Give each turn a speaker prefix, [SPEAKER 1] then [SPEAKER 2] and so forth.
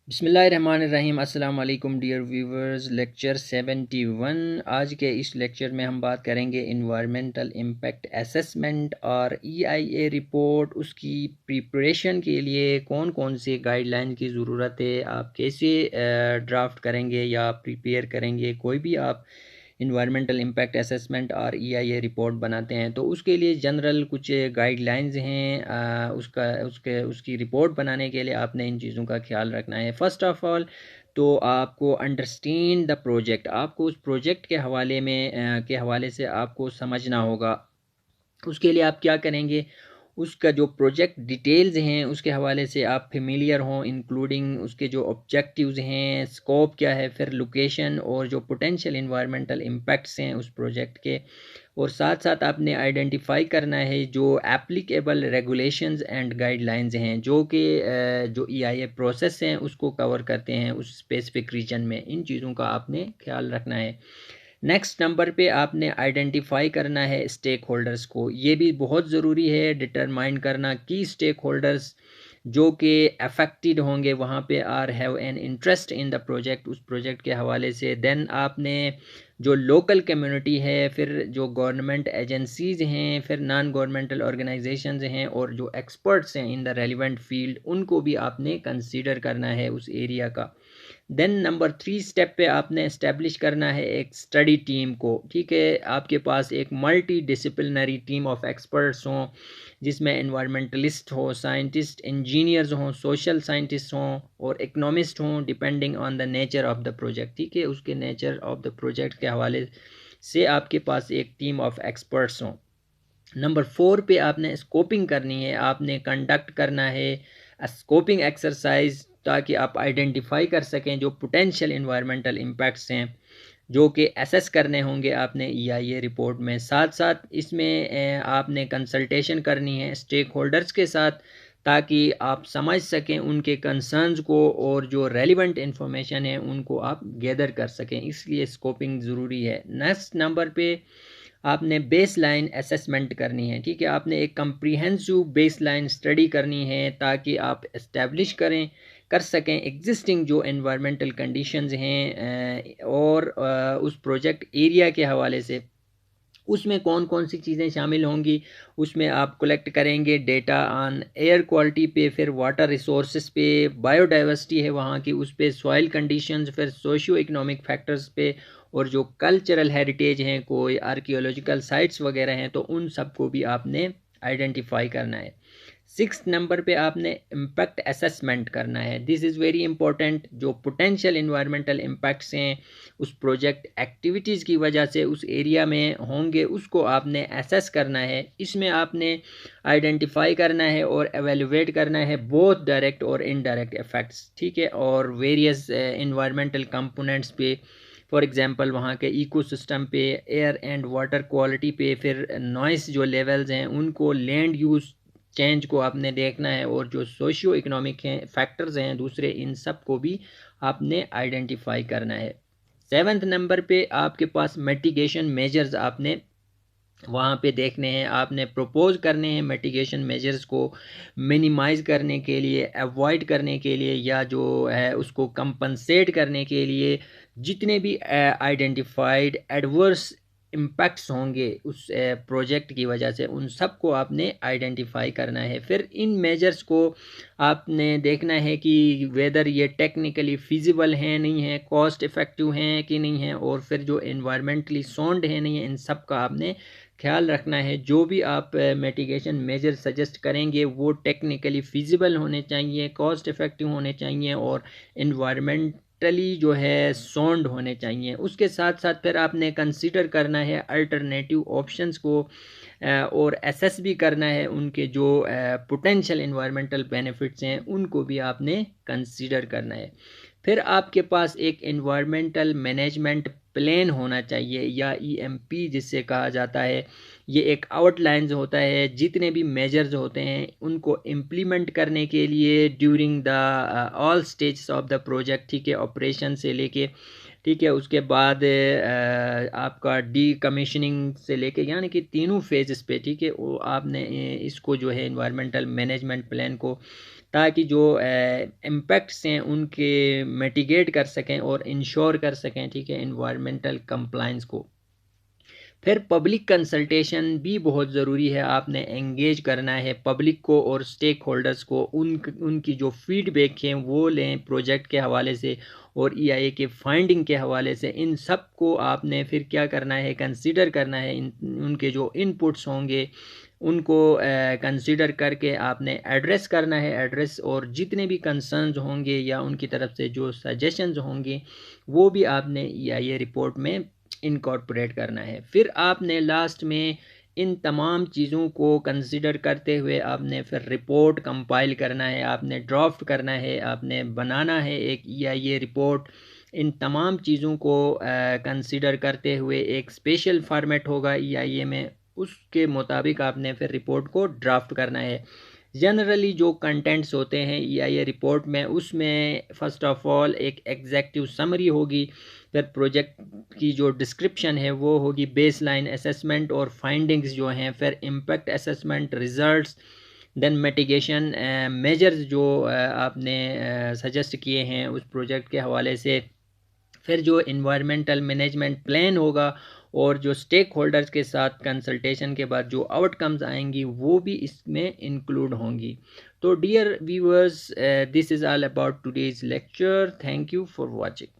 [SPEAKER 1] बिस्मिल्लाहिर्रहमानिर्रहीम। अस्सलाम वालेकुम डियर व्यूवर्स। लेक्चर 71। आज के इस लेक्चर में हम बात करेंगे इन्वायरमेंटल इम्पैक्ट असेसमेंट और ईआईए रिपोर्ट। उसकी प्रिपरेशन के लिए कौन कौन से गाइडलाइन की ज़रूरत है, आप कैसे ड्राफ्ट करेंगे या प्रिपेयर करेंगे कोई भी आप इन्वायरमेंटल इम्पैक्ट असेसमेंट और ईआईए रिपोर्ट बनाते हैं। तो उसके लिए जनरल कुछ गाइडलाइंस हैं। उसकी रिपोर्ट बनाने के लिए आपने इन चीज़ों का ख्याल रखना है। फ़र्स्ट ऑफ़ ऑल तो आपको अंडरस्टैंड द प्रोजेक्ट, आपको उस प्रोजेक्ट के हवाले से आपको समझना होगा। उसके लिए आप क्या करेंगे, उसका जो प्रोजेक्ट डिटेल्स हैं उसके हवाले से आप फेमिलियर हों, इंक्लूडिंग उसके जो ऑब्जेक्टिव्स हैं, स्कोप क्या है, फिर लोकेशन और जो पोटेंशियल इन्वायरमेंटल इम्पैक्ट्स हैं उस प्रोजेक्ट के। और साथ साथ आपने आइडेंटिफाई करना है जो एप्लीकेबल रेगुलेशंस एंड गाइडलाइंस हैं जो ईआईए प्रोसेस हैं उसको कवर करते हैं उस स्पेसिफिक रीजन में। इन चीज़ों का आपने ख्याल रखना है। नेक्स्ट नंबर पे आपने आइडेंटिफाई करना है स्टेक होल्डर्स को। ये भी बहुत ज़रूरी है डिटरमाइन करना कि स्टेक होल्डर्स जो कि अफेक्टेड होंगे वहाँ पे are have an interest in the project, उस प्रोजेक्ट के हवाले से। देन आपने जो लोकल कम्युनिटी है, फिर जो गवर्नमेंट एजेंसीज़ हैं, फिर नॉन गवर्नमेंटल ऑर्गेनाइजेशंस हैं और जो एक्सपर्ट्स हैं इन द रेलिवेंट फील्ड, उनको भी आपने कंसीडर करना है उस एरिया का। देन नंबर 3 स्टेप पे आपने इस्टेब्लिश करना है एक स्टडी टीम को। ठीक है, आपके पास एक multi disciplinary team of experts हों जिसमें एनवायरमेंटलिस्ट हो, साइंटिस्ट, इंजीनियर्स हों, सोशल साइंटिस्ट हों और इकोनॉमिस्ट हों, depending on the nature of the project. ठीक है, उसके नेचर ऑफ द प्रोजेक्ट के हवाले से आपके पास एक टीम ऑफ एक्सपर्ट्स हों। नंबर 4 पे आपने स्कोपिंग करनी है, आपने कंडक्ट करना है स्कोपिंग एक्सरसाइज ताकि आप आइडेंटिफाई कर सकें जो पोटेंशियल इन्वायरमेंटल इम्पैक्ट्स हैं जो कि एसेस करने होंगे आपने ईआईए रिपोर्ट में। साथ साथ इसमें आपने कंसल्टेशन करनी है स्टेक होल्डर्स के साथ ताकि आप समझ सकें उनके कंसर्न्स को और जो रेलिवेंट इंफॉर्मेशन है उनको आप गैदर कर सकें, इसलिए स्कोपिंग ज़रूरी है। नेक्स्ट नंबर पे आपने बेस लाइन असेसमेंट करनी है। ठीक है, आपने एक कम्प्रीहेंसिव बेस लाइन स्टडी करनी है ताकि आप इस्टेब्लिश कर सकें एग्जिस्टिंग जो एनवायरमेंटल कंडीशंस हैं और उस प्रोजेक्ट एरिया के हवाले से उसमें कौन कौन सी चीज़ें शामिल होंगी। उसमें आप कलेक्ट करेंगे डेटा ऑन एयर क्वालिटी पे, फिर वाटर रिसोर्सेज पे, बायोडाइवर्सिटी है वहाँ की उस पे, सॉइल कंडीशंस, फिर सोशियो इकोनॉमिक फैक्टर्स पे और जो कल्चरल हेरिटेज हैं, कोई आर्कियोलॉजिकल साइट्स वगैरह हैं, तो उन सब को भी आपने आइडेंटिफाई करना है। 6th नंबर पे आपने इम्पैक्ट असेसमेंट करना है। This is very important. जो पोटेंशियल इन्वायरमेंटल इम्पैक्ट्स हैं उस प्रोजेक्ट एक्टिविटीज़ की वजह से उस एरिया में होंगे उसको आपने असेस करना है। इसमें आपने आइडेंटिफाई करना है और एवेलुएट करना है बोथ डायरेक्ट और इनडायरेक्ट इफ़ेक्ट्स। ठीक है, और वेरियस इन्वायरमेंटल कंपोनेंट्स पे, फॉर एग्जांपल वहाँ के इकोसिस्टम पे, एयर एंड वाटर क्वालिटी पे, फिर नॉइस जो लेवल्स हैं उनको, लैंड यूज़ चेंज को आपने देखना है और जो सोशियो इकोनॉमिक हैं फैक्टर्स हैं दूसरे, इन सब को भी आपने आइडेंटिफाई करना है। 7th नंबर पे आपके पास मिटिगेशन मेजर्स आपने वहाँ पे देखने हैं, आपने प्रपोज करने हैं मिटिगेशन मेजर्स को मिनिमाइज़ करने के लिए, अवॉइड करने के लिए या जो है उसको कंपनसेट करने के लिए जितने भी आइडेंटिफाइड एडवर्स इम्पैक्ट्स होंगे उस प्रोजेक्ट की वजह से उन सब को आपने आइडेंटिफाई करना है। फिर इन मेजर्स को आपने देखना है कि वेदर ये टेक्निकली फिजिबल हैं नहीं है, कॉस्ट इफ़ेक्टिव हैं कि नहीं है, और फिर जो एनवायरमेंटली साउंड है नहीं है, इन सब का आपने ख्याल रखना है। जो भी आप मिटिगेशन मेजर सजेस्ट करेंगे वो टेक्निकली फिजिबल होने चाहिए, कॉस्ट इफ़ेक्टिव होने चाहिए और एनवायरमेंटली जो है साउंड होने चाहिए। उसके साथ साथ फिर आपने कंसीडर करना है अल्टरनेटिव ऑप्शंस को और एसेस भी करना है उनके जो पोटेंशियल एनवायरमेंटल बेनिफिट्स हैं उनको भी आपने कंसीडर करना है। फिर आपके पास एक एनवायरमेंटल मैनेजमेंट प्लान होना चाहिए या ईएमपी जिससे कहा जाता है। ये एक आउटलाइंस होता है, जितने भी मेजर्स होते हैं उनको इम्प्लीमेंट करने के लिए during the all stages of the project. ठीक है, ऑपरेशन से लेके, ठीक है, उसके बाद आपका डी कमीशनिंग से लेके, यानी कि तीनों फेजेस पे, ठीक है, वो आपने इसको जो है इन्वायरमेंटल मैनेजमेंट प्लान को ताकि जो इम्पैक्ट्स हैं उनके मिटिगेट कर सकें और इंश्योर कर सकें, ठीक है, इन्वायरमेंटल कंप्लायंस को। फिर पब्लिक कंसल्टेशन भी बहुत ज़रूरी है, आपने एंगेज करना है पब्लिक को और स्टेक होल्डर्स को, उनकी जो फीडबैक हैं वो लें प्रोजेक्ट के हवाले से और ईआईए के फाइंडिंग के हवाले से। इन सब को आपने फिर क्या करना है, कंसीडर करना है, उनके जो इनपुट्स होंगे उनको कंसीडर करके आपने एड्रेस करना है, एड्रेस, और जितने भी कंसर्न्स होंगे या उनकी तरफ से जो सजेशंस होंगे वो भी आपने ईआईए रिपोर्ट में इनकॉर्पोरेट करना है। फिर आपने लास्ट में इन तमाम चीज़ों को कंसिडर करते हुए आपने फिर रिपोर्ट कंपाइल करना है, आपने ड्राफ्ट करना है, आपने बनाना है एक ईआईए रिपोर्ट। इन तमाम चीज़ों को कंसिडर करते हुए एक स्पेशल फॉर्मेट होगा ईआईए में, उसके मुताबिक आपने फिर रिपोर्ट को ड्राफ्ट करना है। जनरली जो कंटेंट्स होते हैं ईआईए रिपोर्ट में, उसमें फ़र्स्ट ऑफ ऑल एक एग्जेक्टिव समरी होगी, फिर प्रोजेक्ट की जो डिस्क्रिप्शन है वो होगी, बेसलाइन असेसमेंट और फाइंडिंग्स जो हैं, फिर impact assessment results, then mitigation measures जो आपने सजेस्ट किए हैं उस प्रोजेक्ट के हवाले से, फिर जो इन्वायरमेंटल मैनेजमेंट प्लान होगा और जो स्टेक होल्डर्स के साथ कंसल्टेशन के बाद जो आउटकम्स आएंगी वो भी इसमें इंक्लूड होंगी। तो dear viewers, this is all about today's lecture. Thank you for watching.